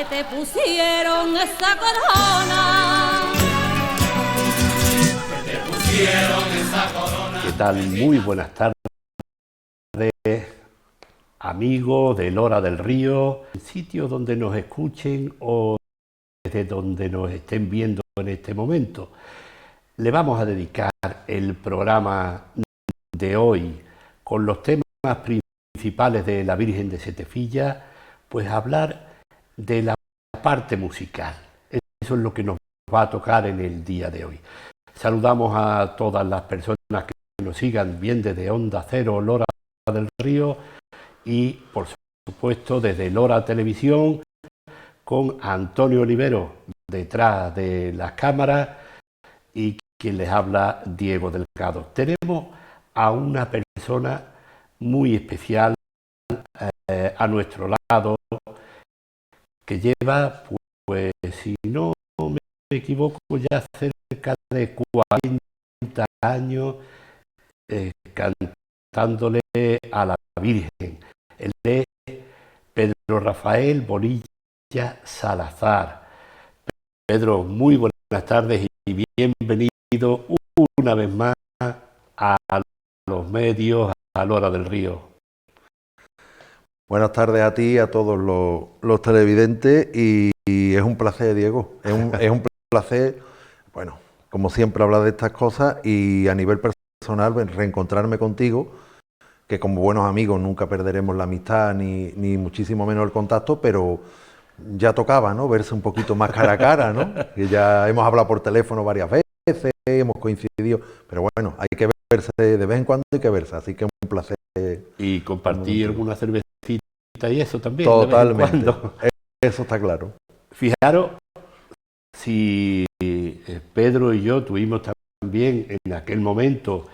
que te pusieron esa corona. Que te pusieron esa corona. ¿Qué tal? Muy buenas tardes, amigos de Lora del Río, sitios donde nos escuchen o desde donde nos estén viendo en este momento. Le vamos a dedicar el programa de hoy con los temas principales de la Virgen de Setefilla, pues hablar de la parte musical. Eso es lo que nos va a tocar en el día de hoy. Saludamos a todas las personas que nos sigan bien desde Onda Cero, Lora del Río, y por supuesto desde Lora Televisión, con Antonio Olivero detrás de las cámaras y quien les habla, Diego Delgado. Tenemos a una persona muy especial a nuestro lado, que lleva, pues si no me equivoco, ya cerca de 40 años cantándole a la Virgen. Él es Pedro Rafael Bonilla Salazar. Pedro, muy buenas tardes y bienvenido una vez más a los medios, a Lora del Río. Buenas tardes a ti y a todos los televidentes y es un placer, Diego, es un placer, bueno, como siempre hablar de estas cosas y a nivel personal reencontrarme contigo, que como buenos amigos nunca perderemos la amistad ni muchísimo menos el contacto, pero ya tocaba, ¿no?, verse un poquito más cara a cara, ¿no?, que ya hemos hablado por teléfono varias veces, hemos coincidido, pero bueno, hay que verse de vez en cuando, hay que verse, así que es un placer. Y compartir alguna cervecita y eso también. Totalmente, de vez en cuando. Eso está claro. Fijaros, si Pedro y yo tuvimos también en aquel momento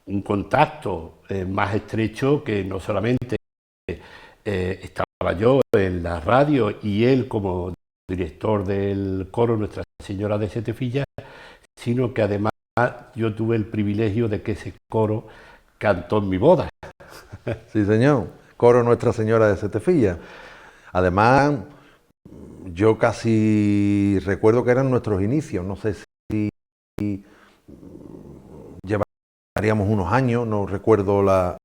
un contacto más estrecho, que no solamente estaba yo en la radio y él como director del coro Nuestra Señora de Setefilla, sino que además yo tuve el privilegio de que ese coro cantó en mi boda. Sí, señor, coro Nuestra Señora de Setefilla. Además, yo casi recuerdo que eran nuestros inicios, no sé si llevaríamos unos años, no recuerdo la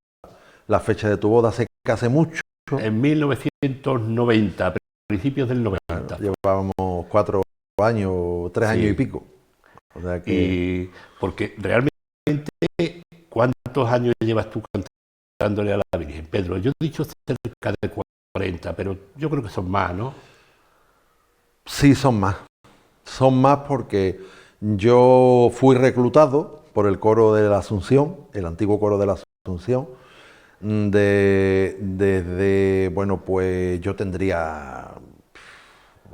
fecha de tu boda, sé que hace mucho. En 1990, principios del 90. Llevábamos 4 años, 3 años y pico. O sea que... Y porque realmente, ¿cuántos años llevas tú cantándole a la Virgen, Pedro? Yo he dicho cerca de 40, pero yo creo que son más, ¿no? Sí, son más. Son más porque yo fui reclutado por el coro de la Asunción, el antiguo coro de la Asunción, desde, bueno, pues yo tendría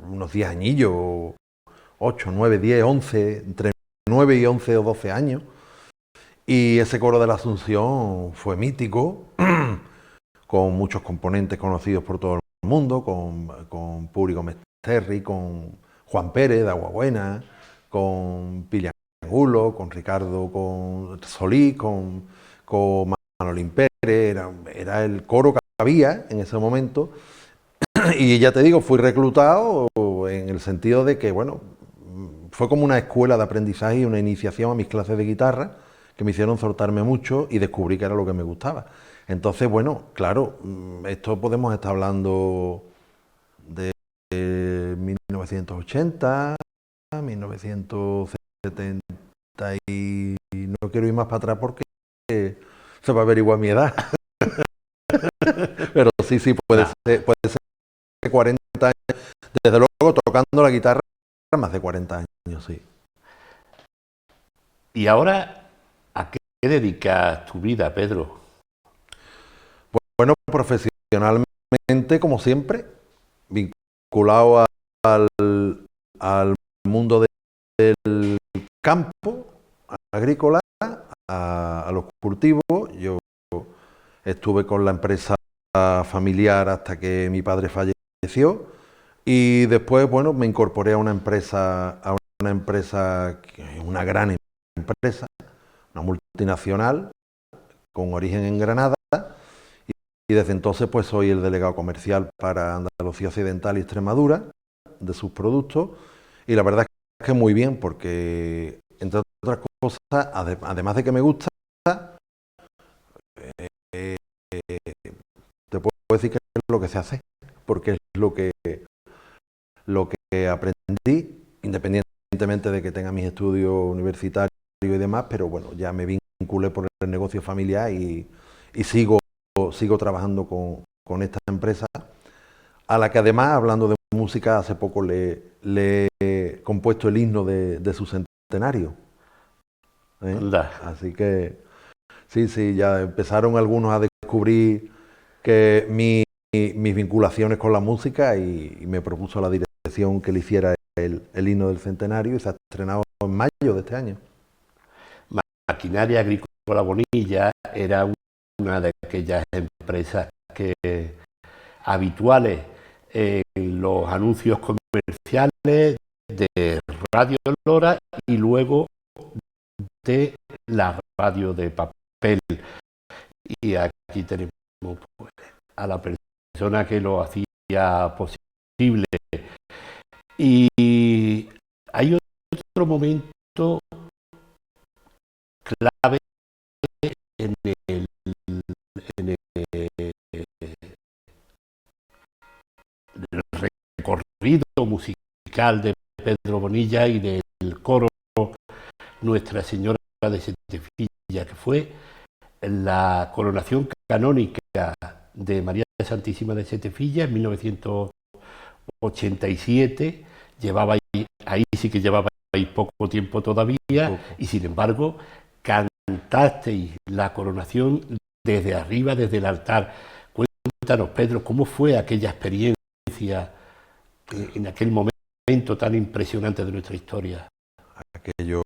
unos 10 añillos, 8, 9, 10, 11, entre 9 y 11 o 12 años. Y ese coro de la Asunción fue mítico, con muchos componentes conocidos por todo el mundo, con Puri Gómez Terry, con Juan Pérez de Aguabuena, con Pili Angulo, con Ricardo con Solís, con Manolín Pérez, era el coro que había en ese momento. Y ya te digo, fui reclutado en el sentido de que, bueno, fue como una escuela de aprendizaje y una iniciación a mis clases de guitarra, que me hicieron soltarme mucho y descubrí que era lo que me gustaba. Entonces, bueno, claro, esto podemos estar hablando de 1980, 1970 y no quiero ir más para atrás porque se va a averiguar mi edad. Pero sí, puede ser 40 años. Desde luego, tocando la guitarra más de 40 años, sí. ¿Y ahora a qué dedicas tu vida, Pedro? Bueno, profesionalmente, como siempre, vinculado al mundo del campo agrícola, a los cultivos. Yo estuve con la empresa familiar hasta que mi padre falleció y después, bueno, me incorporé a una empresa, una gran empresa, una multinacional con origen en Granada, desde entonces pues soy el delegado comercial para Andalucía Occidental y Extremadura de sus productos, y la verdad es que muy bien, porque entre otras cosas, además de que me gusta, eh, te puedo decir que es lo que se hace, porque es lo que aprendí, independientemente de que tenga mis estudios universitarios y demás, pero bueno, ya me vinculé por el negocio familiar y sigo trabajando con esta empresa, a la que además, hablando de música, hace poco le he compuesto el himno de su centenario. Anda. Así que sí, ya empezaron algunos a descubrir que mis vinculaciones con la música, y me propuso la dirección que le hiciera el himno del centenario, y se ha estrenado en mayo de este año. Maquinaria Agrícola Bonilla era una de aquellas empresas habituales en los anuncios comerciales de Radio Lora y luego de la radio de papel. Y aquí tenemos pues, a la persona que lo hacía posible. Y hay otro momento clave en el recorrido musical de Pedro Bonilla y del coro Nuestra Señora de Setefilla, que fue la coronación canónica de María Santísima de Setefilla en 1987. Llevaba ahí sí que llevaba ahí poco tiempo todavía, y sin embargo cantasteis la coronación desde arriba, desde el altar. Cuéntanos, Pedro, ¿cómo fue aquella experiencia en aquel momento tan impresionante de nuestra historia? Aquello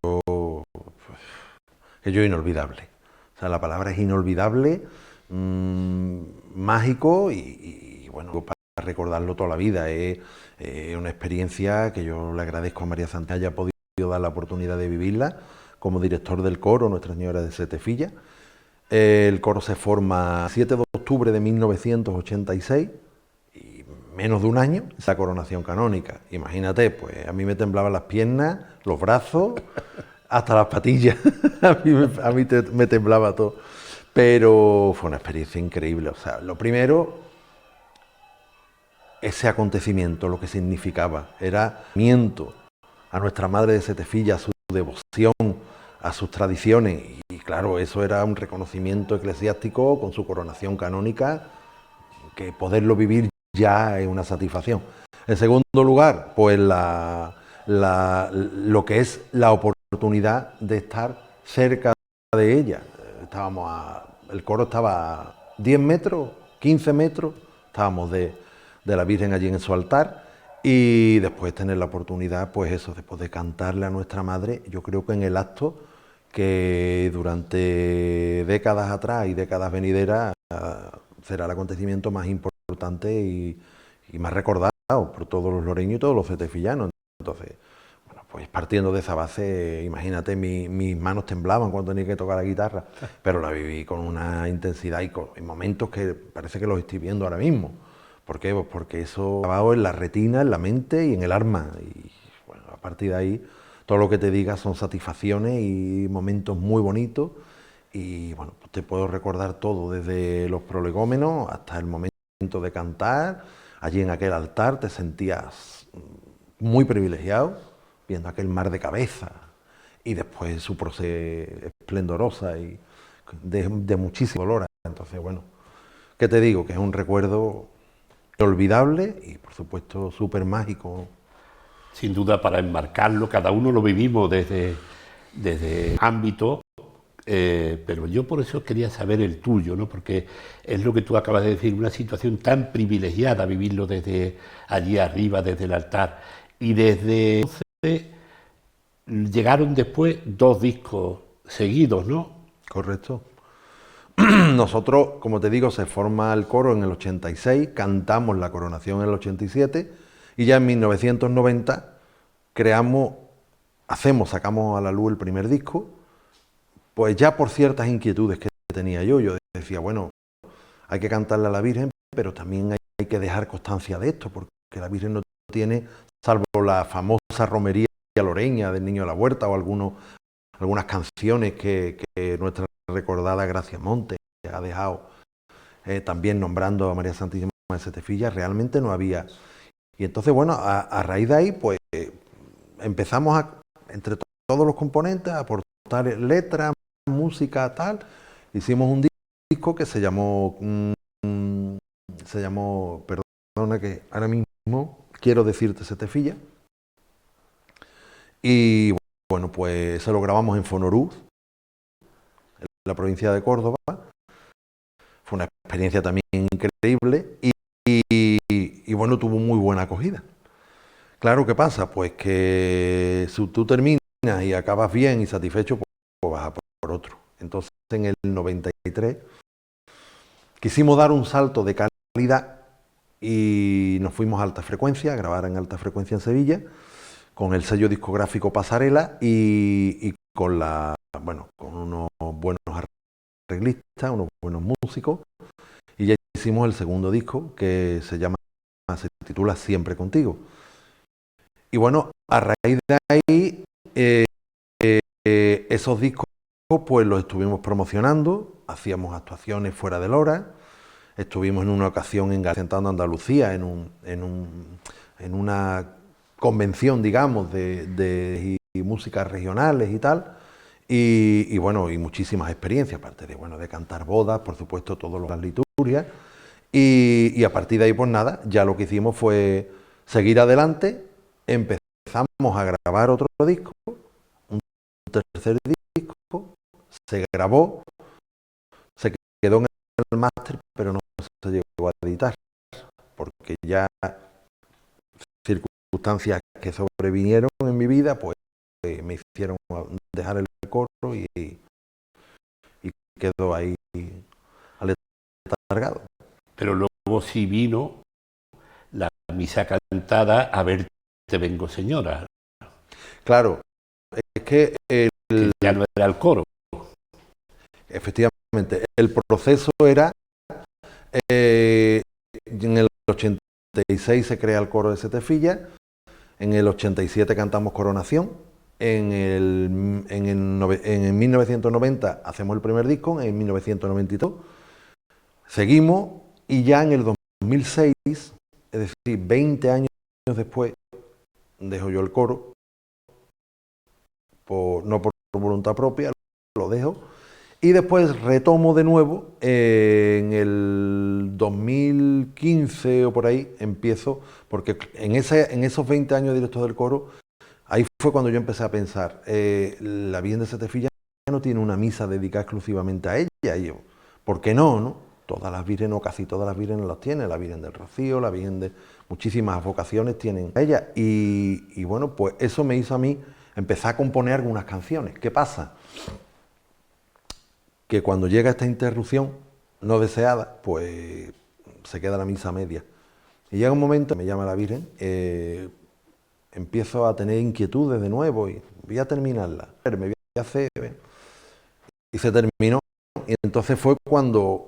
inolvidable. O sea, la palabra es inolvidable, mágico y bueno, para recordarlo toda la vida. Es una experiencia que yo le agradezco a María Santísima haya podido dar la oportunidad de vivirla como director del coro Nuestra Señora de Setefilla. El coro se forma el 7 de octubre de 1986, y menos de un año, esa coronación canónica. Imagínate, pues a mí me temblaban las piernas, los brazos, hasta las patillas. a mí me temblaba todo. Pero fue una experiencia increíble. O sea, lo primero, ese acontecimiento, lo que significaba, era miento a Nuestra Madre de Setefilla, a su devoción, a sus tradiciones, y claro, eso era un reconocimiento eclesiástico con su coronación canónica, que poderlo vivir ya es una satisfacción. En segundo lugar, pues lo que es la oportunidad de estar cerca de ella. El coro estaba a 10 metros, 15 metros, estábamos de la Virgen allí en su altar, y después tener la oportunidad, pues eso, después de cantarle a Nuestra Madre, yo creo que en el acto que durante décadas atrás y décadas venideras será el acontecimiento más importante y más recordado por todos los loreños y todos los setefillanos. Entonces, bueno, pues partiendo de esa base, imagínate, mis manos temblaban cuando tenía que tocar la guitarra, pero la viví con una intensidad y en momentos que parece que los estoy viendo ahora mismo. ¿Por qué? Pues porque eso grabado en la retina, en la mente y en el alma. Y bueno, a partir de ahí, todo lo que te diga son satisfacciones y momentos muy bonitos. Y bueno, pues te puedo recordar todo, desde los prolegómenos hasta el momento de cantar. Allí en aquel altar te sentías muy privilegiado, viendo aquel mar de cabeza, y después su procesión esplendorosa y de muchísimo dolor. Entonces, bueno, ¿qué te digo? Que es un recuerdo inolvidable y, por supuesto, súper mágico. Sin duda, para enmarcarlo, cada uno lo vivimos desde ámbito, pero yo por eso quería saber el tuyo, ¿no? Porque es lo que tú acabas de decir, una situación tan privilegiada, vivirlo desde allí arriba, desde el altar. Y desde entonces llegaron después 2 discos seguidos, ¿no? Correcto. Nosotros, como te digo, se forma el coro en el 86, cantamos la coronación en el 87, y ya en 1990 sacamos a la luz el primer disco, pues ya por ciertas inquietudes que tenía yo decía, bueno, hay que cantarle a la Virgen, pero también hay que dejar constancia de esto, porque la Virgen no tiene, salvo la famosa romería loreña del Niño de la Huerta o algunas canciones que nuestra recordada Gracia Montes ha dejado, también nombrando a María Santísima de Setefilla, realmente no había. Y entonces, bueno, a raíz de ahí, pues empezamos entre todos los componentes, a aportar letras, música, tal. Hicimos un disco que se llamó, perdona que ahora mismo quiero decirte Setefilla. Y bueno, pues se lo grabamos en Fonoruz, en la provincia de Córdoba. Fue una experiencia también increíble y bueno, tuvo muy buena acogida. Claro, ¿qué pasa? Pues que si tú terminas y acabas bien y satisfecho, pues vas a por otro. Entonces, en el 93 quisimos dar un salto de calidad y nos fuimos a Alta Frecuencia, a grabar en Alta Frecuencia en Sevilla, con el sello discográfico Pasarela y con unos buenos arreglistas, unos buenos músicos, y ya hicimos el segundo disco que se titula Siempre Contigo. Y bueno, a raíz de ahí, esos discos pues los estuvimos promocionando, hacíamos actuaciones fuera de Lora, estuvimos en una ocasión representando a Andalucía en una convención, digamos, de músicas regionales y tal, y bueno, y muchísimas experiencias, aparte de cantar bodas, por supuesto, todas las liturgias, y a partir de ahí, pues nada, ya lo que hicimos fue seguir adelante, empezamos a grabar otro disco, un tercer disco, se grabó, se quedó en el máster, pero no se llegó a editar, porque ya circunstancias que sobrevinieron en mi vida, pues me hicieron dejar el coro y quedó ahí aletargado. Pero luego sí vino la misa cantada A verte vengo señora. Claro, es que Que ya no era el coro. efectivamente, el proceso era, en el 86 se crea el coro de Setefilla, en el 87 cantamos Coronación, en 1990 hacemos el primer disco, en 1992 seguimos y ya en el 2006, es decir, 20 años después, dejo yo el coro, no por voluntad propia, lo dejo, y después retomo de nuevo, en el 2015 o por ahí, empiezo, porque en esos 20 años de director del coro, ahí fue cuando yo empecé a pensar, la Virgen de Setefilla no tiene una misa dedicada exclusivamente a ella, y yo, ¿por qué no? Todas las vírgenes, o casi todas las vírgenes las tienen, la Virgen del Rocío, la Virgen de muchísimas vocaciones tienen a ella, y bueno, pues eso me hizo a mí empezar a componer algunas canciones. ¿Qué pasa? Que cuando llega esta interrupción no deseada, pues se queda la misa a media. Y llega un momento, me llama la Virgen, empiezo a tener inquietudes de nuevo y voy a terminarla, me voy a hacer... Y se terminó, y entonces fue cuando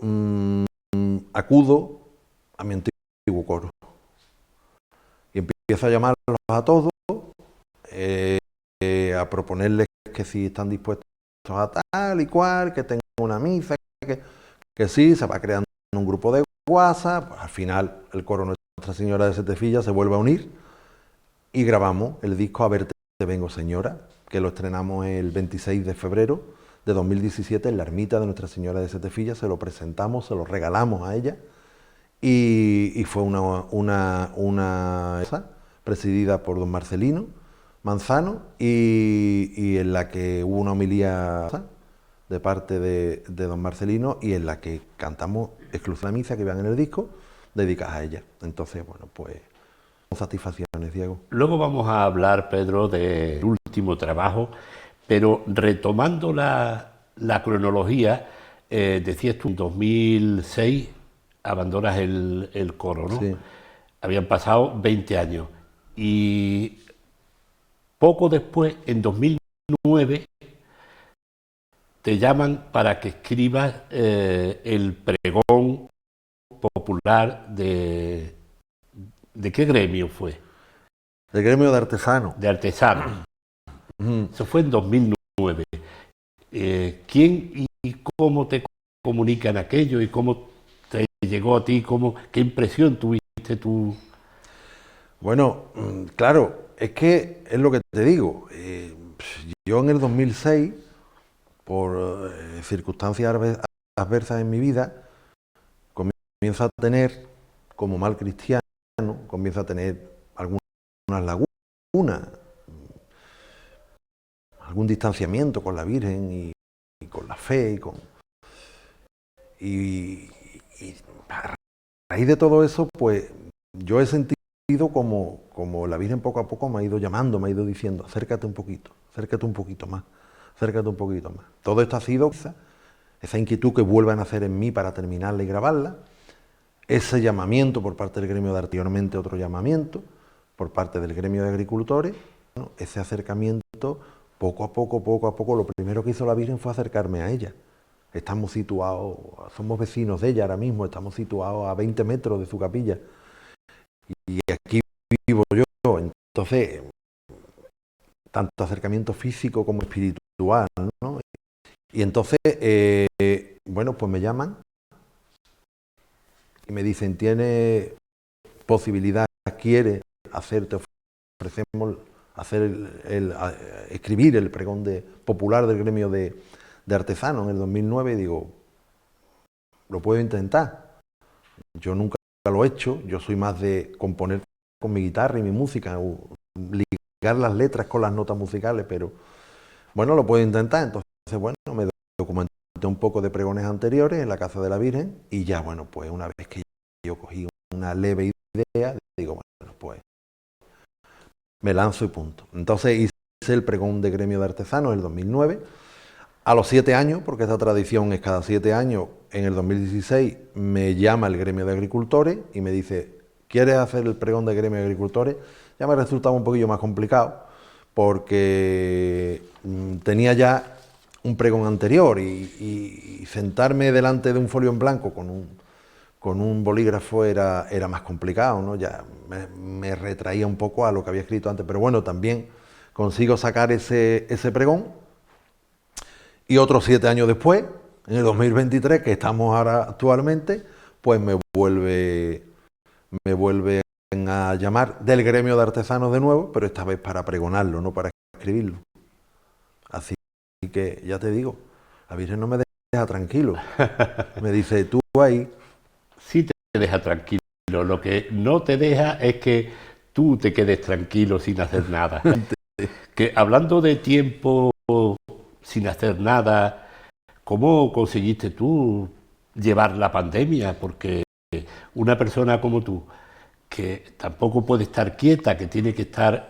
acudo a mi antiguo coro. Y empiezo a llamarlos a todos, a proponerles que si están dispuestos a tal y cual, que tengan una misa, que sí, se va creando un grupo de WhatsApp, pues al final el coro Nuestra Señora de Setefilla se vuelve a unir y grabamos el disco A verte vengo señora, que lo estrenamos el 26 de febrero de 2017 en la ermita de Nuestra Señora de Setefilla, se lo presentamos, se lo regalamos a ella y fue una presidida por don Marcelino Manzano y en la que hubo una homilía de parte de don Marcelino y en la que cantamos exclusiva misa que vean en el disco dedicadas a ella. Entonces, bueno, pues satisfacciones, Diego. Luego vamos a hablar, Pedro, del último trabajo, pero retomando la cronología, decías tú en 2006 abandonas el coro, ¿no? Sí. Habían pasado 20 años y poco después, en 2009, te llaman para que escribas el pregón popular ¿de qué gremio fue? El gremio de artesanos. De artesanos. Ujú. Eso fue en 2009. ¿Quién y cómo te comunican aquello y cómo te llegó a ti? ¿Qué impresión tuviste tú? Bueno, claro, es que es lo que te digo. Yo en el 2006, por circunstancias adversas en mi vida, comienzo a tener, como mal cristiano, comienzo a tener algunas lagunas, algún distanciamiento con la Virgen y con la fe y a raíz de todo eso, pues yo he sentido como la Virgen poco a poco me ha ido llamando, me ha ido diciendo, acércate un poquito más, acércate un poquito más. Todo esto ha sido esa inquietud que vuelve a nacer en mí para terminarla y grabarla, ese llamamiento por parte del gremio de anteriormente, otro llamamiento por parte del gremio de agricultores, ¿no? Ese acercamiento, poco a poco, lo primero que hizo la Virgen fue acercarme a ella. Estamos situados, somos vecinos de ella ahora mismo, estamos situados a 20 metros de su capilla y aquí vivo yo, entonces, tanto acercamiento físico como espiritual, ¿no? Y entonces, bueno, pues me llaman y me dicen, ¿tiene posibilidad, quiere hacerte, ofrecemos escribir el pregón popular del gremio de artesanos en el 2009? Y digo, lo puedo intentar. Yo nunca lo he hecho, yo soy más de componer con mi guitarra y mi música, ligar las letras con las notas musicales, pero bueno, lo puedo intentar. Entonces, bueno, me documenté un poco de pregones anteriores en la Casa de la Virgen y ya, bueno, pues una vez que yo cogí una leve idea, digo, bueno, pues me lanzo y punto. Entonces hice el pregón de gremio de artesanos en el 2009. A los 7 años, porque esta tradición es cada 7 años, en el 2016 me llama el gremio de agricultores y me dice, ¿quieres hacer el pregón de gremio de agricultores? Ya me resultaba un poquillo más complicado porque tenía ya un pregón anterior y sentarme delante de un folio en blanco con un bolígrafo era más complicado, ¿no? Ya me retraía un poco a lo que había escrito antes, pero bueno, también consigo sacar ese pregón. Y otros 7 años después, en el 2023, que estamos ahora actualmente, pues me vuelven a llamar del gremio de artesanos de nuevo, pero esta vez para pregonarlo, no para escribirlo. Así que ya te digo, la Virgen no me deja tranquilo. Me dice, tú ahí. Sí te deja tranquilo, lo que no te deja es que tú te quedes tranquilo sin hacer nada. Que hablando de tiempo sin hacer nada, ¿cómo conseguiste tú llevar la pandemia? Porque una persona como tú, que tampoco puede estar quieta, que tiene que estar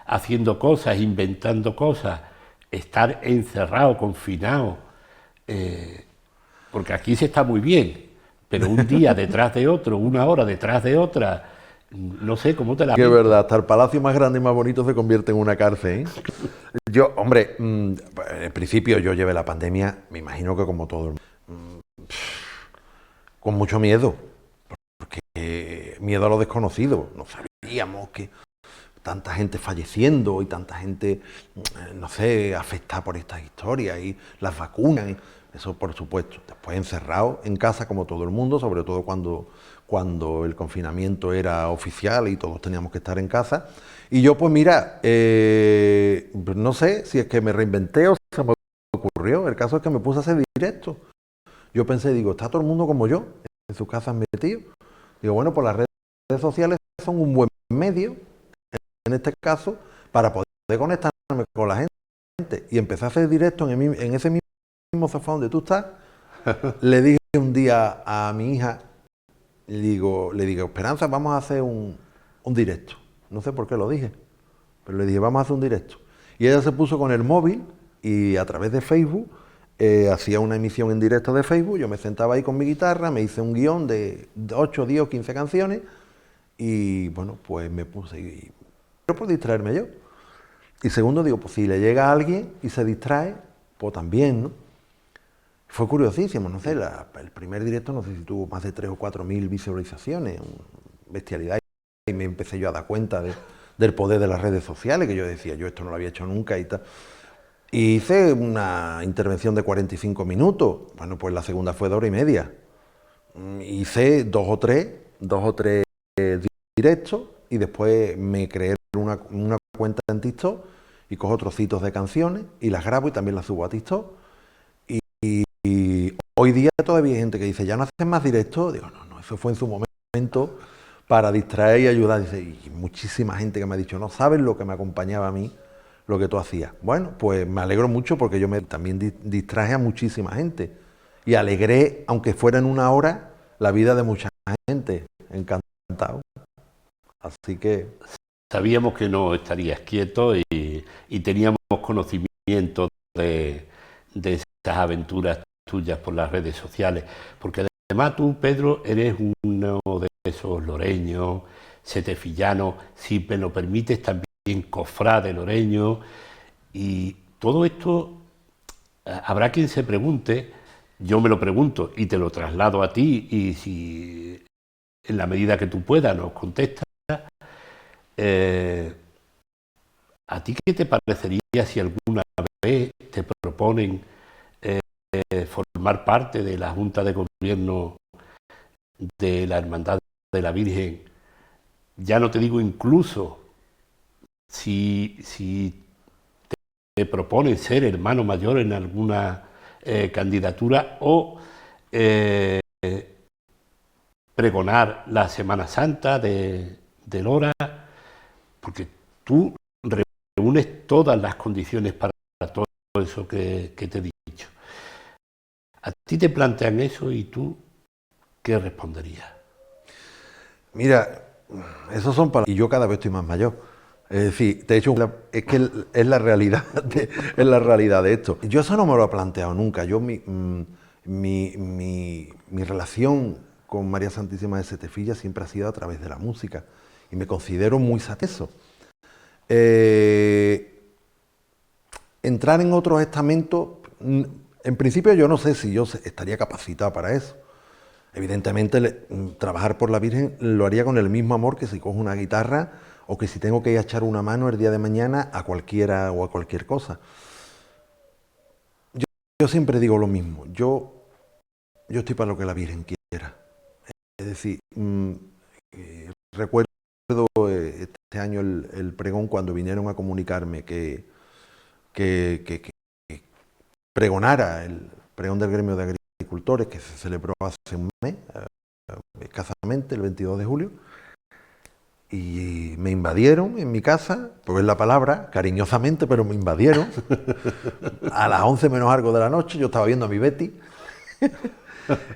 haciendo cosas, inventando cosas, estar encerrado, confinado, porque aquí se está muy bien, pero un día detrás de otro, una hora detrás de otra, no sé cómo te la... Que es verdad, hasta el palacio más grande y más bonito se convierte en una cárcel, ¿eh? Yo, hombre, en principio yo llevé la pandemia, me imagino que como todo el mundo, con mucho miedo, porque miedo a lo desconocido, no sabíamos que tanta gente falleciendo y tanta gente, no sé, afectada por estas historias y las vacunas, y eso por supuesto. Después encerrado en casa como todo el mundo, sobre todo cuando el confinamiento era oficial y todos teníamos que estar en casa. Y yo pues mira, no sé si es que me reinventé o se me ocurrió, el caso es que me puse a hacer directo. Yo pensé, digo, está todo el mundo como yo, en sus casas metido. Digo, bueno, pues las redes sociales son un buen medio, en este caso, para poder conectarme con la gente. Y empecé a hacer directo en ese mismo sofá donde tú estás. Le dije un día a mi hija, le digo, Esperanza, vamos a hacer un directo. No sé por qué lo dije, pero le dije, vamos a hacer un directo. Y ella se puso con el móvil y a través de Facebook hacía una emisión en directo de Facebook. Yo me sentaba ahí con mi guitarra, me hice un guión de 8, 10 o 15 canciones y bueno, pues me puse... Pero por distraerme yo. Y segundo, digo, pues si le llega a alguien y se distrae, pues también, ¿no? Fue curiosísimo, no sé, el primer directo no sé si tuvo más de 3 o 4 mil visualizaciones, bestialidad, y me empecé yo a dar cuenta del poder de las redes sociales, que yo decía, yo esto no lo había hecho nunca y tal. Y hice una intervención de 45 minutos, bueno, pues la segunda fue de 1 hora y media. Hice dos o tres directos y después me creé una cuenta en TikTok y cojo trocitos de canciones y las grabo y también las subo a TikTok. Y hoy día todavía hay gente que dice, ¿ya no haces más directos? Digo, no, eso fue en su momento para distraer y ayudar. Dice, y muchísima gente que me ha dicho, no sabes lo que me acompañaba a mí, lo que tú hacías. Bueno, pues me alegro mucho porque yo también distraje a muchísima gente y alegré, aunque fuera en 1 hora, la vida de mucha gente. Encantado. Así que... Sabíamos que no estarías quieto y teníamos conocimiento de esas aventuras tuyas por las redes sociales, porque además tú, Pedro, eres uno de esos loreños, setefillanos, si me lo permites, también cofrade loreño, y todo esto habrá quien se pregunte, yo me lo pregunto y te lo traslado a ti, y si en la medida que tú puedas nos contestas, ¿a ti qué te parecería si alguna vez te proponen formar parte de la Junta de Gobierno de la Hermandad de la Virgen? Ya no te digo incluso si te proponen ser hermano mayor en alguna candidatura o pregonar la Semana Santa de Lora, porque tú reúnes todas las condiciones para todo eso que te he dicho. A ti te plantean eso y tú, ¿qué responderías? Mira, esos son palabras. Y yo cada vez estoy más mayor. Es decir, de hecho, es que es la realidad es la realidad de esto. Yo eso no me lo he planteado nunca. Yo mi relación con María Santísima de Setefilla siempre ha sido a través de la música. Y me considero muy satisfecho. Entrar en otros estamentos, en principio yo no sé si yo estaría capacitado para eso. Evidentemente, trabajar por la Virgen lo haría con el mismo amor que si cojo una guitarra o que si tengo que ir a echar una mano el día de mañana a cualquiera o a cualquier cosa. Yo siempre digo lo mismo, yo estoy para lo que la Virgen quiera. Es decir, recuerdo este año el pregón cuando vinieron a comunicarme que pregonara el pregón del gremio de agricultores que se celebró hace un mes, escasamente, el 22 de julio, y me invadieron en mi casa, pues es la palabra, cariñosamente, pero me invadieron. A las 11 menos algo de la noche, yo estaba viendo a mi Betty,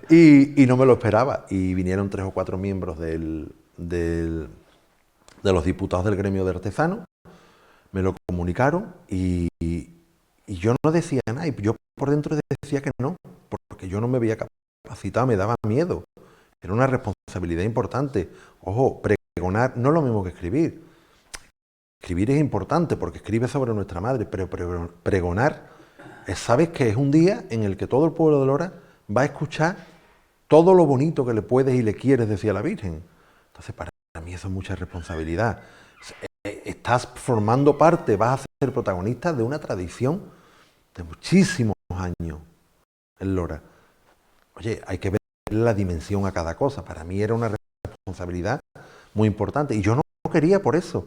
y no me lo esperaba. Y vinieron 3 o 4 miembros de los diputados del gremio de artesanos, me lo comunicaron, y yo no decía nada, y yo por dentro decía que no, porque yo no me veía capacitado, me daba miedo. Era una responsabilidad importante. Ojo, pregonar no es lo mismo que escribir. Escribir es importante porque escribe sobre nuestra madre, pero pregonar, sabes que es un día en el que todo el pueblo de Lora va a escuchar todo lo bonito que le puedes y le quieres decir a la Virgen. Entonces, para mí eso es mucha responsabilidad. Estás formando parte, vas a ser protagonista de una tradición de muchísimos años en Lora. Oye, hay que ver la dimensión a cada cosa. Para mí era una responsabilidad muy importante y yo no quería por eso.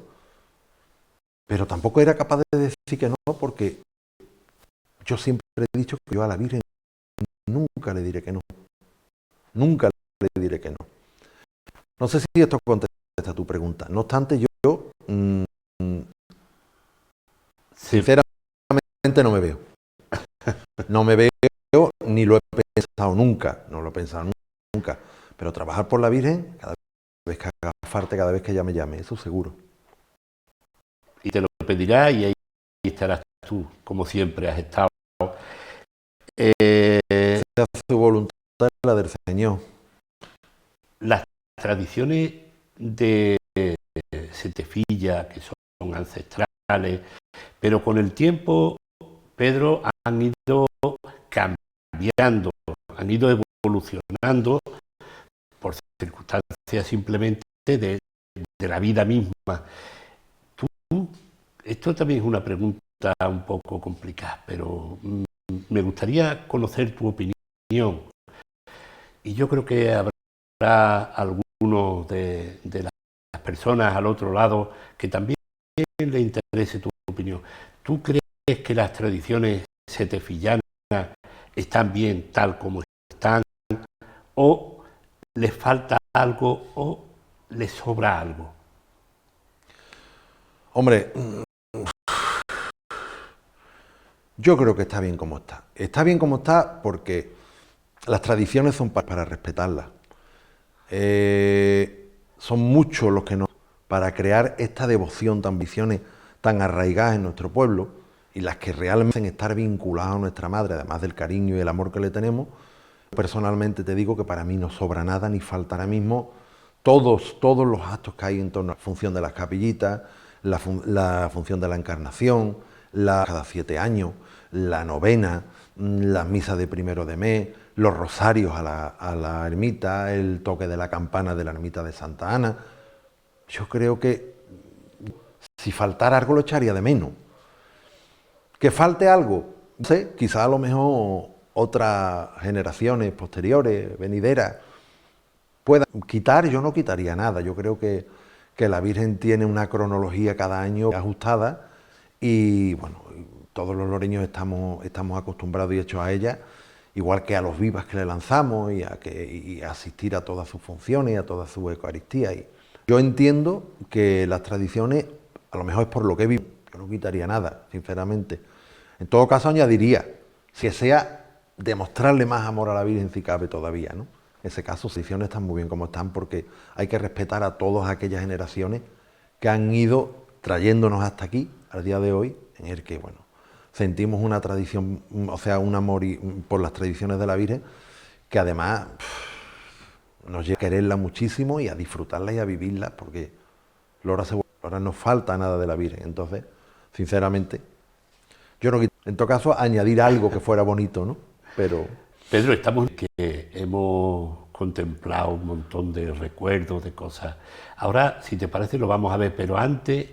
Pero tampoco era capaz de decir que no, porque yo siempre he dicho que yo a la Virgen nunca le diré que no. Nunca le diré que no. No sé si esto contesta a tu pregunta. No obstante, yo sinceramente no me veo. No me veo ni lo he pensado nunca. No lo he pensado nunca. Pero trabajar por la Virgen, cada vez que haga falta, cada vez que ella me llame, eso seguro. Y te lo pedirá y ahí estarás tú, como siempre has estado. Sea su voluntad la del Señor. Las tradiciones de Setefilla, que son ancestrales, pero con el tiempo, Pedro, han ido cambiando. cambiando, han ido evolucionando por circunstancias simplemente de la vida misma. Esto también es una pregunta un poco complicada, pero me gustaría conocer tu opinión. Y yo creo que habrá algunos de las personas al otro lado que también le interese tu opinión. ¿Tú crees que las tradiciones setefillanas están bien tal como están, o les falta algo, o les sobra algo? Hombre, yo creo que está bien como está. Está bien como está porque las tradiciones son para respetarlas. Son muchos los que nos... para crear esta devoción, tan visiones tan arraigadas en nuestro pueblo, y las que realmente hacen estar vinculados a nuestra madre, además del cariño y el amor que le tenemos. Personalmente te digo que para mí no sobra nada, ni falta ahora mismo todos los actos que hay en torno a la función de las capillitas, la función de la encarnación, cada 7 años, la novena, las misas de primero de mes, los rosarios a la ermita, el toque de la campana de la ermita de Santa Ana. Yo creo que si faltara algo lo echaría de menos. Que falte algo, no sé, quizá a lo mejor otras generaciones posteriores, venideras, puedan quitar. Yo no quitaría nada. Yo creo que la Virgen tiene una cronología cada año ajustada y, bueno, todos los loreños estamos acostumbrados y hechos a ella, igual que a los vivas que le lanzamos y a asistir a todas sus funciones y a todas sus eucaristías. Y yo entiendo que las tradiciones, a lo mejor es por lo que vivo, yo no quitaría nada, sinceramente. En todo caso añadiría, si sea demostrarle más amor a la Virgen si cabe todavía, ¿no? En ese caso, las tradiciones están muy bien como están, porque hay que respetar a todas aquellas generaciones que han ido trayéndonos hasta aquí, al día de hoy, en el que, bueno, sentimos una tradición, o sea, un amor por las tradiciones de la Virgen, que además nos lleva a quererla muchísimo y a disfrutarla y a vivirla, porque ahora no falta nada de la Virgen. Entonces, sinceramente, yo no quito. En todo caso, añadir algo que fuera bonito, ¿no? Pero... Pedro, estamos que hemos contemplado un montón de recuerdos, de cosas. Ahora, si te parece, lo vamos a ver, pero antes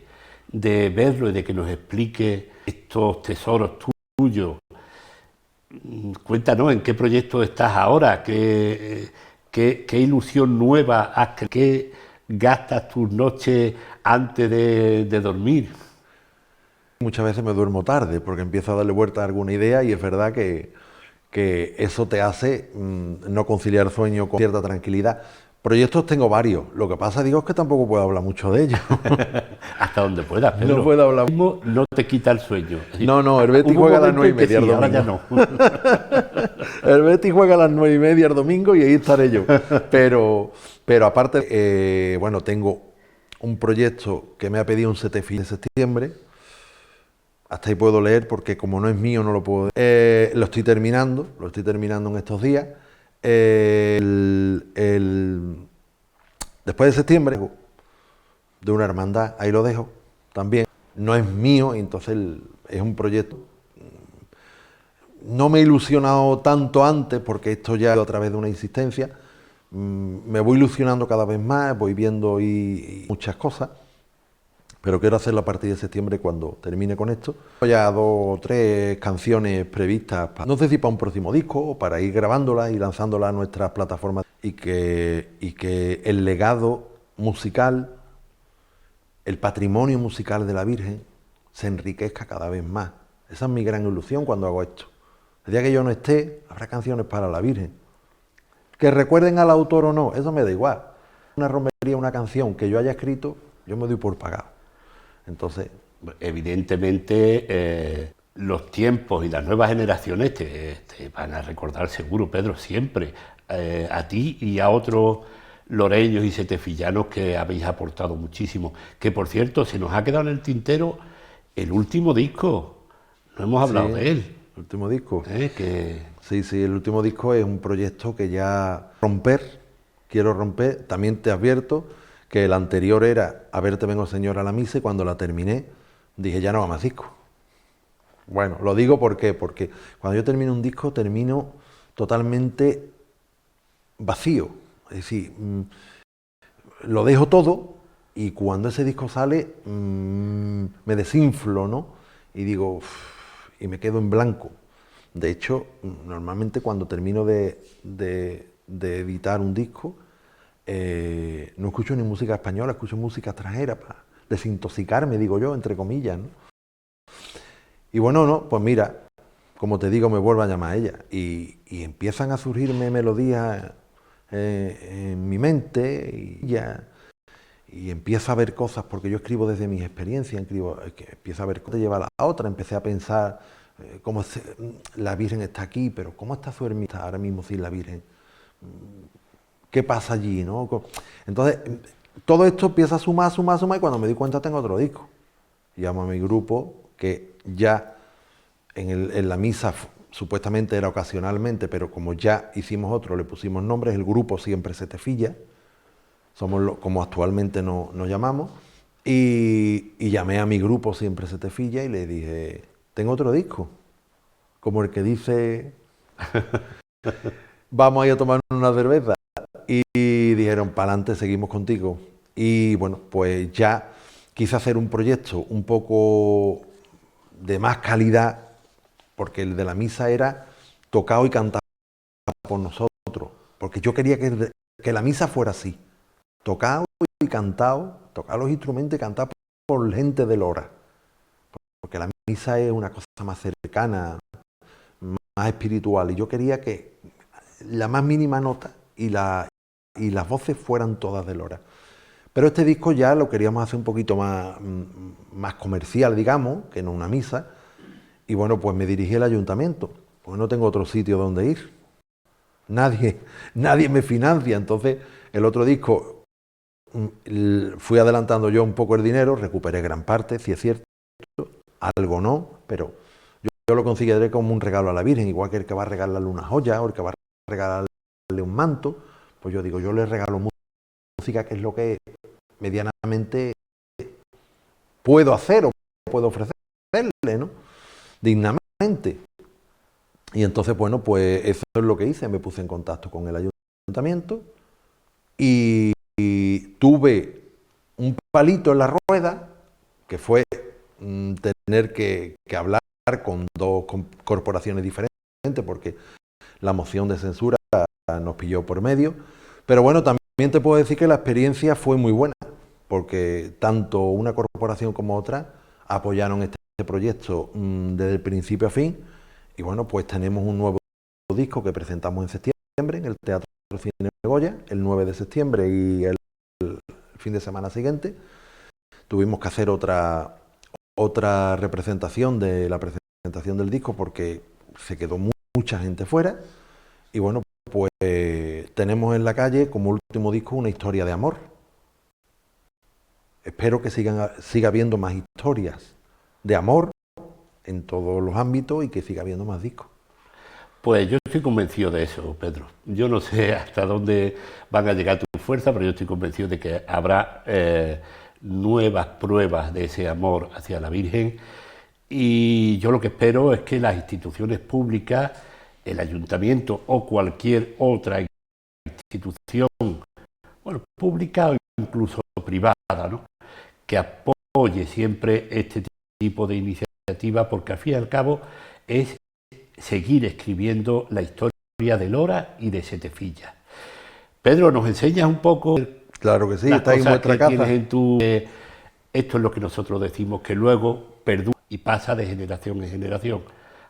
de verlo y de que nos explique estos tesoros tuyos, cuéntanos en qué proyecto estás ahora, qué ilusión nueva has, qué gastas tus noches antes de dormir. Muchas veces me duermo tarde porque empiezo a darle vuelta a alguna idea y es verdad que eso te hace no conciliar sueño con cierta tranquilidad. Proyectos tengo varios, lo que pasa, digo, es que tampoco puedo hablar mucho de ellos. Hasta donde puedas, Pedro. No puedo hablar. No te quita el sueño. No, el Betis juega a las 9:30 el domingo. Ahora ya no. El Betis juega a las 9:30 el domingo y ahí estaré yo. Pero aparte, bueno, tengo un proyecto que me ha pedido un setefil de septiembre. Hasta ahí puedo leer porque como no es mío no lo puedo... lo estoy terminando en estos días. Después de septiembre, de una hermandad, ahí lo dejo, también. No es mío, entonces es un proyecto. No me he ilusionado tanto antes porque esto ya es a través de una insistencia. Me voy ilusionando cada vez más, voy viendo y muchas cosas. Pero quiero hacerlo a partir de septiembre cuando termine con esto. Ya 2 o 3 canciones previstas, no sé si para un próximo disco o para ir grabándolas y lanzándolas a nuestras plataformas. Y que el legado musical, el patrimonio musical de la Virgen se enriquezca cada vez más. Esa es mi gran ilusión cuando hago esto. El día que yo no esté, habrá canciones para la Virgen. Que recuerden al autor o no, eso me da igual. Una romería, una canción que yo haya escrito, yo me doy por pagado. Entonces, evidentemente, los tiempos y las nuevas generaciones te van a recordar seguro, Pedro, siempre, a ti y a otros loreños y setefillanos que habéis aportado muchísimo. Que, por cierto, se nos ha quedado en el tintero el último disco, no hemos hablado de él. El último disco. Sí, el último disco es un proyecto que ya quiero romper. También te advierto que el anterior era A verte vengo, Señor, a la misa, y cuando la terminé dije, ya no va más disco. Bueno, lo digo porque cuando yo termino un disco, termino totalmente vacío. Es decir, lo dejo todo y cuando ese disco sale me desinflo, ¿no? Y digo, y me quedo en blanco. De hecho, normalmente cuando termino de editar un disco, no escucho ni música española, escucho música extranjera para desintoxicarme, digo yo, entre comillas, ¿no? Y bueno, no, pues mira, como te digo, me vuelvo a llamar a ella y empiezan a surgirme melodías en mi mente y empiezo a ver cosas, porque yo escribo desde mis experiencias, empiezo a ver cosas, lleva a la otra, empecé a pensar la Virgen está aquí, pero ¿cómo está su ermita ahora mismo sin la Virgen? ¿Qué pasa allí, no? Entonces, todo esto empieza a sumar, y cuando me di cuenta tengo otro disco. Llamo a mi grupo, que ya en la misa supuestamente era ocasionalmente, pero como ya hicimos otro, le pusimos nombres, el grupo Siempre se te filla, somos como actualmente nos llamamos, y llamé a mi grupo Siempre se te filla y le dije, tengo otro disco, como el que dice, vamos a ir a tomar una cerveza, y dijeron, para adelante, seguimos contigo. Y bueno, pues ya quise hacer un proyecto un poco de más calidad, porque el de la misa era tocado y cantado por nosotros, porque yo quería que la misa fuera así, tocado y cantado, tocar los instrumentos y cantar por gente de Lora, porque la misa es una cosa más cercana, más espiritual, y yo quería que la más mínima nota y las voces fueran todas de Lora. Pero este disco ya lo queríamos hacer un poquito más comercial, digamos, que no una misa. Y bueno, pues me dirigí al ayuntamiento, pues no tengo otro sitio donde ir. Nadie me financia. Entonces, el otro disco, fui adelantando yo un poco el dinero, recuperé gran parte, si es cierto, algo no, pero yo lo consideré como un regalo a la Virgen, igual que el que va a regalarle una joya o el que va a regalarle un manto. Pues yo digo, yo le regalo música, que es lo que medianamente puedo hacer o puedo ofrecerle, ¿no? Dignamente. Y entonces, bueno, pues eso es lo que hice, me puse en contacto con el ayuntamiento y tuve un palito en la rueda, que fue tener que hablar con dos corporaciones diferentes, porque la moción de censura nos pilló por medio. Pero bueno, también te puedo decir que la experiencia fue muy buena, porque tanto una corporación como otra apoyaron este proyecto desde el principio a fin. Y bueno, pues tenemos un nuevo disco que presentamos en septiembre en el Teatro Cine Goya, el 9 de septiembre, y el fin de semana siguiente tuvimos que hacer otra representación de la presentación del disco porque se quedó mucha gente fuera. Y bueno, pues tenemos en la calle como último disco Una historia de amor. Espero que siga habiendo más historias de amor en todos los ámbitos y que siga habiendo más discos. Pues yo estoy convencido de eso, Pedro. Yo no sé hasta dónde van a llegar tus fuerzas, pero yo estoy convencido de que habrá nuevas pruebas de ese amor hacia la Virgen. Y yo lo que espero es que las instituciones públicas, el ayuntamiento o cualquier otra institución, bueno, pública o incluso privada, ¿no?, que apoye siempre este tipo de iniciativas, porque al fin y al cabo es seguir escribiendo la historia de Lora y de Setefilla. Pedro, ¿nos enseñas un poco? Claro que sí, las está en cosas vuestra que casa. tienes en tu... esto es lo que nosotros decimos, que luego perdura y pasa de generación en generación.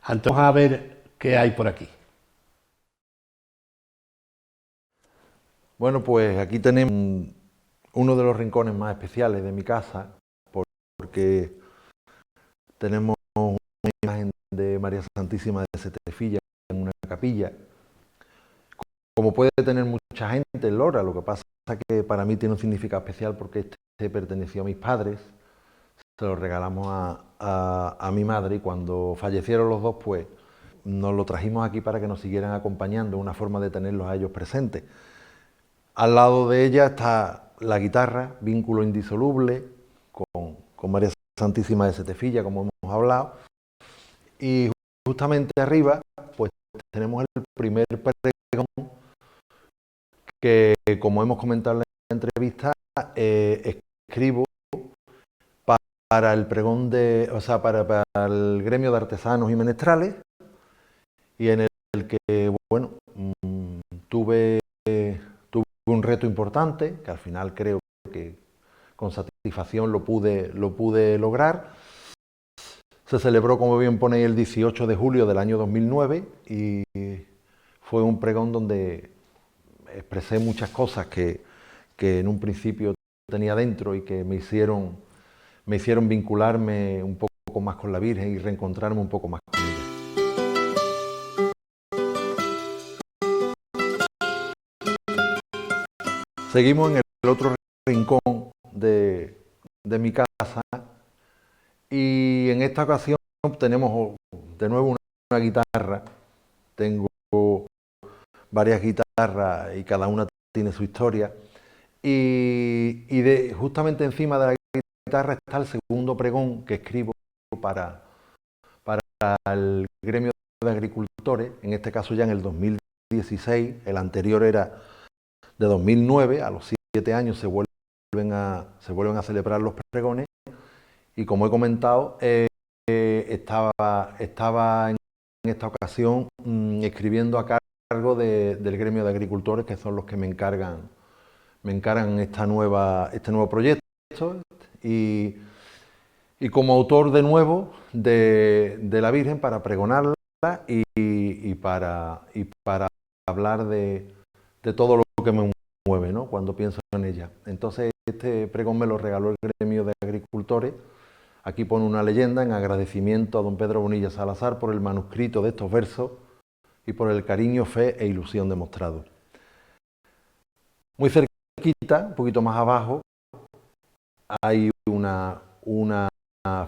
Entonces, vamos a ver qué hay por aquí. Bueno, pues aquí tenemos uno de los rincones más especiales de mi casa, porque tenemos una imagen de María Santísima de Setefilla en una capilla. Como puede tener mucha gente en Lora, lo que pasa es que para mí tiene un significado especial porque este perteneció a mis padres, se lo regalamos a mi madre y cuando fallecieron los dos, pues nos lo trajimos aquí para que nos siguieran acompañando, una forma de tenerlos a ellos presentes. Al lado de ella está la guitarra, vínculo indisoluble, con María Santísima de Setefilla, como hemos hablado, y justamente arriba pues tenemos el primer pregón que, como hemos comentado en la entrevista, escribo para el pregón para el gremio de artesanos y menestrales, y en el que, bueno, tuve un reto importante, que al final creo que con satisfacción lo pude lograr. Se celebró, como bien pone, el 18 de julio del año 2009 y fue un pregón donde expresé muchas cosas que en un principio tenía dentro y que me hicieron vincularme un poco más con la Virgen y reencontrarme un poco más con ella. Seguimos en el otro rincón de mi casa y en esta ocasión tenemos de nuevo una guitarra. Tengo varias guitarras y cada una tiene su historia. Y justamente encima de la guitarra está el segundo pregón que escribo para el gremio de agricultores, en este caso ya en el 2016, el anterior era de 2009, a los 7 años se vuelven a celebrar los pregones, y como he comentado, estaba en esta ocasión escribiendo a cargo del gremio de agricultores, que son los que me encargan este nuevo proyecto, y como autor de nuevo de la Virgen para pregonarla y para hablar de todo lo que me mueve, ¿no?, cuando pienso en ella. Entonces este pregón me lo regaló el gremio de agricultores. Aquí pone una leyenda en agradecimiento a don Pedro Bonilla Salazar por el manuscrito de estos versos y por el cariño, fe e ilusión demostrado. Muy cerquita, un poquito más abajo, hay una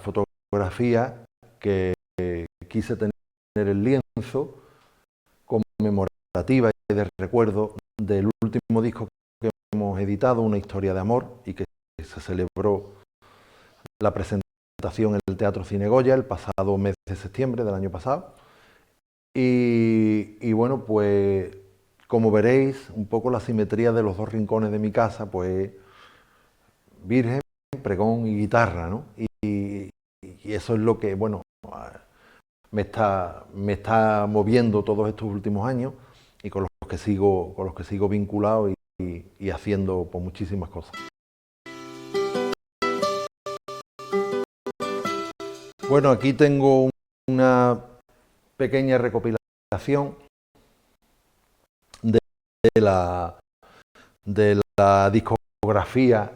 fotografía que quise tener el lienzo conmemorativa y de recuerdo del último disco que hemos editado, Una historia de amor, y que se celebró la presentación en el Teatro Cine Goya el pasado mes de septiembre del año pasado. Y bueno, pues como veréis, un poco la simetría de los dos rincones de mi casa, pues Virgen, pregón y guitarra, ¿no? Y eso es lo que, bueno, me está moviendo todos estos últimos años y con los que sigo vinculado y haciendo pues, muchísimas cosas. Bueno, aquí tengo una pequeña recopilación de la discografía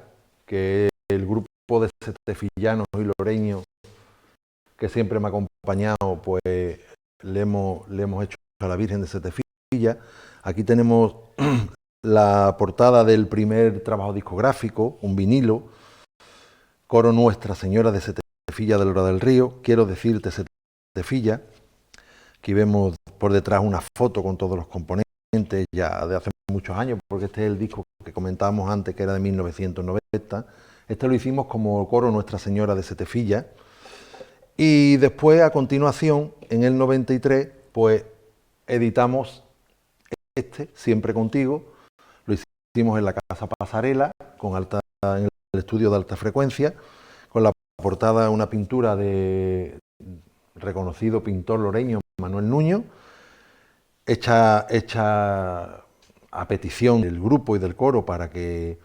que el grupo de setefillanos y loreños que siempre me ha acompañado, pues le hemos hecho a la Virgen de Setefilla. Aquí tenemos la portada del primer trabajo discográfico, un vinilo, Coro Nuestra Señora de Setefilla de Lora del Río, Quiero decirte Setefilla. Aquí vemos por detrás una foto con todos los componentes ya de hace muchos años, porque este es el disco que comentábamos antes, que era de 1990. Este lo hicimos como Coro Nuestra Señora de Setefilla. Y después, a continuación, en el 93, pues editamos Siempre Contigo. Lo hicimos en la Casa Pasarela, en el estudio de alta frecuencia, con la portada una pintura de reconocido pintor loreño, Manuel Nuño, hecha a petición del grupo y del coro para que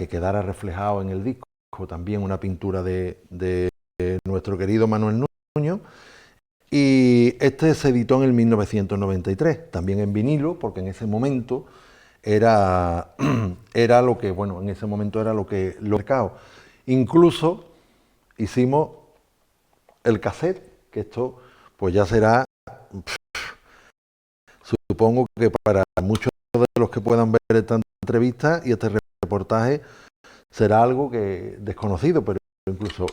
quedara reflejado en el disco también una pintura de nuestro querido Manuel Nuño, y este se editó en el 1993, también en vinilo, porque en ese momento era lo que, bueno, en ese momento era lo mercado. Incluso hicimos el cassette, que esto pues ya será, supongo que para muchos de los que puedan ver esta entrevista y este reportaje será algo que desconocido, pero incluso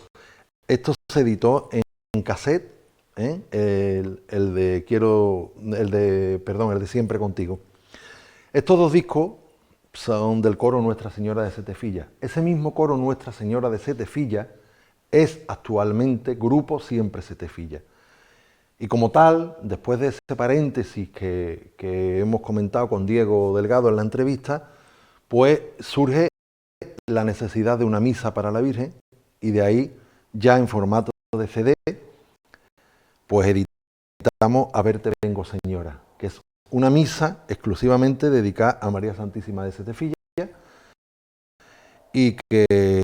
esto se editó en cassette, el de Siempre Contigo. Estos dos discos son del coro Nuestra Señora de Setefilla. Ese mismo coro Nuestra Señora de Setefilla es actualmente Grupo Siempre Setefilla. Y como tal, después de ese paréntesis que hemos comentado con Diego Delgado en la entrevista, pues surge la necesidad de una misa para la Virgen, y de ahí, ya en formato de CD, pues editamos A verte vengo, Señora, que es una misa exclusivamente dedicada a María Santísima de Setefilla, y que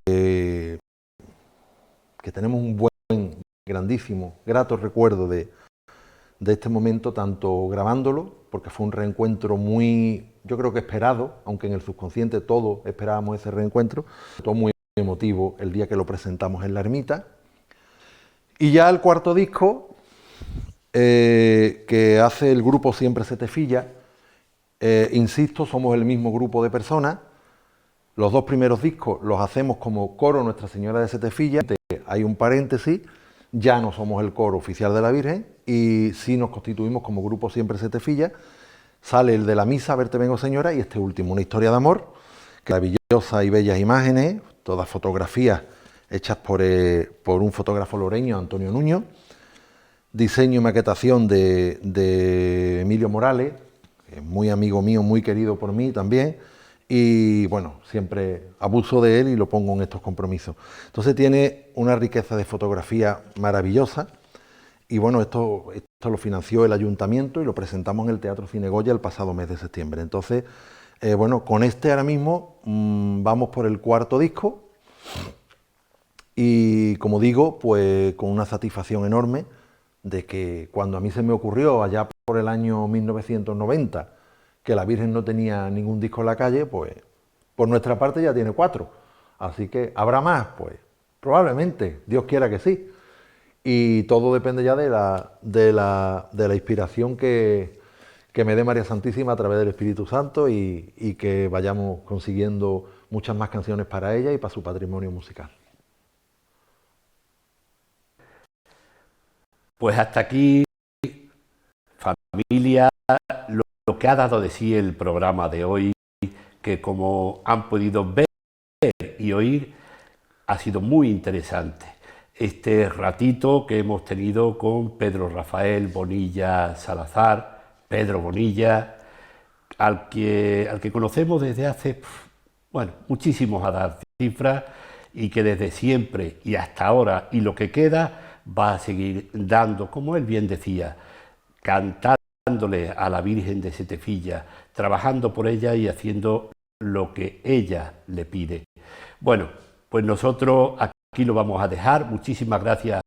tenemos un buen, grandísimo, grato recuerdo de este momento, tanto grabándolo, porque fue un reencuentro muy, yo creo que esperado, aunque en el subconsciente todos esperábamos ese reencuentro, todo muy emotivo el día que lo presentamos en la ermita. Y ya el cuarto disco, que hace el grupo Siempre Setefilla, insisto, somos el mismo grupo de personas. Los dos primeros discos los hacemos como coro Nuestra Señora de Setefilla. Hay un paréntesis, ya no somos el coro oficial de la Virgen, y sí nos constituimos como grupo Siempre Setefilla. Sale el de la misa, A verte vengo, Señora, y este último, Una historia de amor, que maravillosas y bellas imágenes, todas fotografías hechas por un fotógrafo loreño, Antonio Nuño, diseño y maquetación de Emilio Morales, que es muy amigo mío, muy querido por mí también, y bueno, siempre abuso de él y lo pongo en estos compromisos. Entonces tiene una riqueza de fotografía maravillosa, y bueno, esto lo financió el ayuntamiento y lo presentamos en el Teatro Cine Goya el pasado mes de septiembre. Entonces, bueno, con este ahora mismo vamos por el cuarto disco, y como digo, pues con una satisfacción enorme de que cuando a mí se me ocurrió allá por el año 1990 que la Virgen no tenía ningún disco en la calle, pues por nuestra parte ya tiene 4. Así que, ¿habrá más? Pues probablemente, Dios quiera que sí. Y todo depende ya de la inspiración que me dé María Santísima a través del Espíritu Santo, y que vayamos consiguiendo muchas más canciones para ella y para su patrimonio musical. Pues hasta aquí, familia, lo que ha dado de sí el programa de hoy, que como han podido ver y oír, ha sido muy interesante. Este ratito que hemos tenido con Pedro Rafael Bonilla Salazar, Pedro Bonilla, al que conocemos desde hace, bueno, muchísimos a dar cifras, y que desde siempre y hasta ahora y lo que queda va a seguir dando, como él bien decía, cantándole a la Virgen de Setefilla, trabajando por ella y haciendo lo que ella le pide. Bueno, pues nosotros aquí lo vamos a dejar. Muchísimas gracias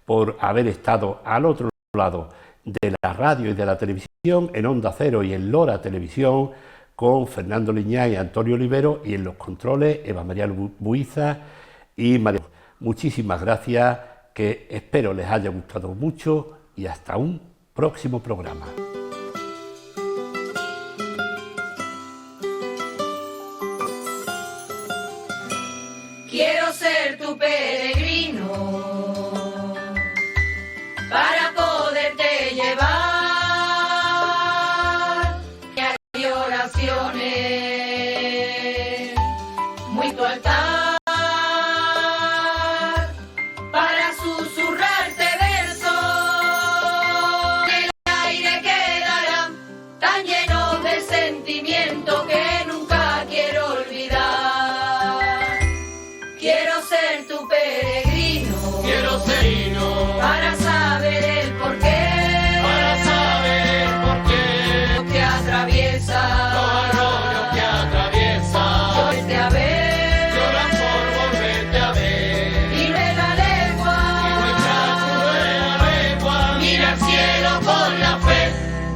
por haber estado al otro lado de la radio y de la televisión, en Onda Cero y en Lora Televisión, con Fernando Liñán y Antonio Olivero, y en los controles Eva María Buiza y María. Muchísimas gracias, que espero les haya gustado mucho, y hasta un próximo programa. Quiero ser tu peregrino para poderte llevar. Hay oraciones muy tu altar para susurrarte versos. El aire quedará tan lleno de sentimiento que nunca quiero olvidar. Quiero ser tu peregrino, Quiero ser para saber el porqué, lo que atraviesa, los arroyos que atraviesa, volverte a ver, lloran por volverte a ver, y nueva lengua, nuestra nueva lengua, mira al cielo con la fe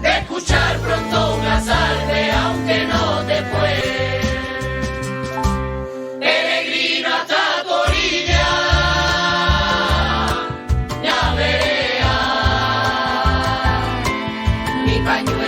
de escuchar pronto una salve, aunque no te fue. Peregrino hasta tu orilla, ya veré mi pañuelo.